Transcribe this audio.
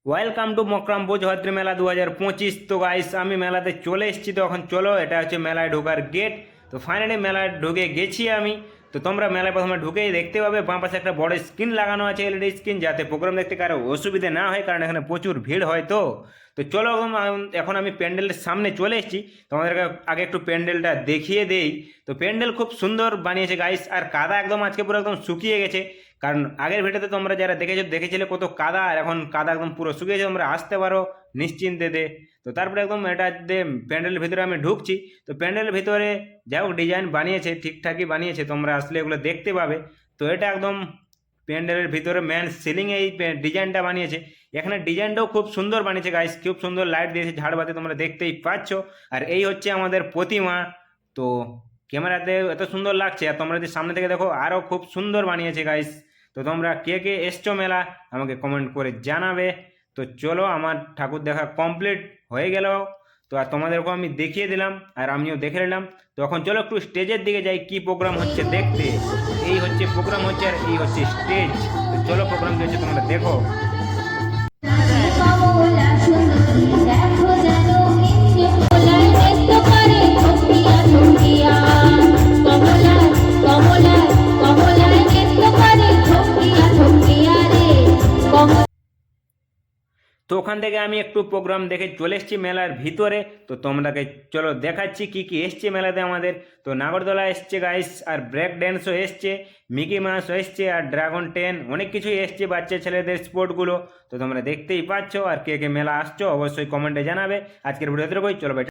Welcome to Makrampur জয়ত্রী মেলা 2025। তো guys আমি মেলাতে চলে এসেছি। তো এখন চলো, এটা হচ্ছে মেলায় ঢোকার গেট। তো ফাইনালি মেলায় ঢুকে গেছি আমি। তো তোমরা মেলায় প্রথমে ঢুকেই দেখতে পাবে বাঁ পাশে একটা বড় স্ক্রিন লাগানো আছে, এলইডি স্ক্রিন, যাতে প্রোগ্রাম দেখতে কারো অসুবিধা না হয়, কারণ এখানে প্রচুর ভিড় হয়। তো তো চলো এখন আমি প্যান্ডেলের সামনে চলে এসেছি। তোমাদেরকে আগে একটু প্যান্ডেলটা দেখিয়ে দেই। তো প্যান্ডেল খুব সুন্দর বানিয়েছে গাইস, আর কাদা একদম আজকে পুরো একদম শুকিয়ে গেছে। কারণ আগের ভিডিওতে তোমরা যারা দেখেছিলে কত কাদা, আর এখন কাদা একদম পুরো শুকিয়েছে, তোমরা আসতে পারো নিশ্চিন্তে দে। তো তারপরে একদম এটা প্যান্ডেলের ভিতরে আমি ঢুকছি। তো প্যান্ডেলের ভিতরে যাই হোক ডিজাইন বানিয়েছে, ঠিকঠাকই বানিয়েছে, তোমরা আসলে এগুলো দেখতে পাবে। তো এটা একদম প্যান্ডেলের ভিতরে ম্যান সিলিং এই ডিজাইনটা বানিয়েছে। এখানে ডিজাইনটাও খুব সুন্দর বানিয়েছে গাইস, খুব সুন্দর লাইট দিয়েছে ঝাড়বাতি, তোমরা দেখতেই পাচ্ছ। আর এই হচ্ছে আমাদের প্রতিমা। তো ক্যামেরাতে এত সুন্দর লাগছে, আর তোমরা যদি সামনে থেকে দেখো আরও খুব সুন্দর বানিয়েছে গাইস। তো তোমরা কে কে এসছো মেলা আমাকে কমেন্ট করে জানাবে। তো চলো, আমার ঠাকুর দেখা কমপ্লিট হয়ে গেল। তো আর তোমাদেরকেও আমি দেখিয়ে দিলাম, আর আমিও দেখে নিলাম। তো এখন চলো একটু স্টেজের দিকে যাই, কি প্রোগ্রাম হচ্ছে দেখতে। এই হচ্ছে প্রোগ্রাম হচ্ছে, আর এই হচ্ছে স্টেজ। তো চলো প্রোগ্রাম কি হচ্ছে তোমরা দেখো। তো ওখান থেকে আমি একটু প্রোগ্রাম দেখে চলে এসেছি মেলার ভিতরে। তো তোমরাকে চলো দেখাচ্ছি কি কি এসছে মেলাতে আমাদের। তো নাগরদোলা এসছে গাইস, আর ব্রেক ড্যান্সও এসছে, মিকি মাউসও এসছে, আর ড্রাগন টেন, অনেক কিছুই এসছে বাচ্চা ছেলেদের স্পোর্টগুলো। তো তোমরা দেখতেই পাচ্ছ। আর কে কে মেলা আসছো অবশ্যই কমেন্টে জানাবে। আজকের ভিডিওতে চলো ভাই।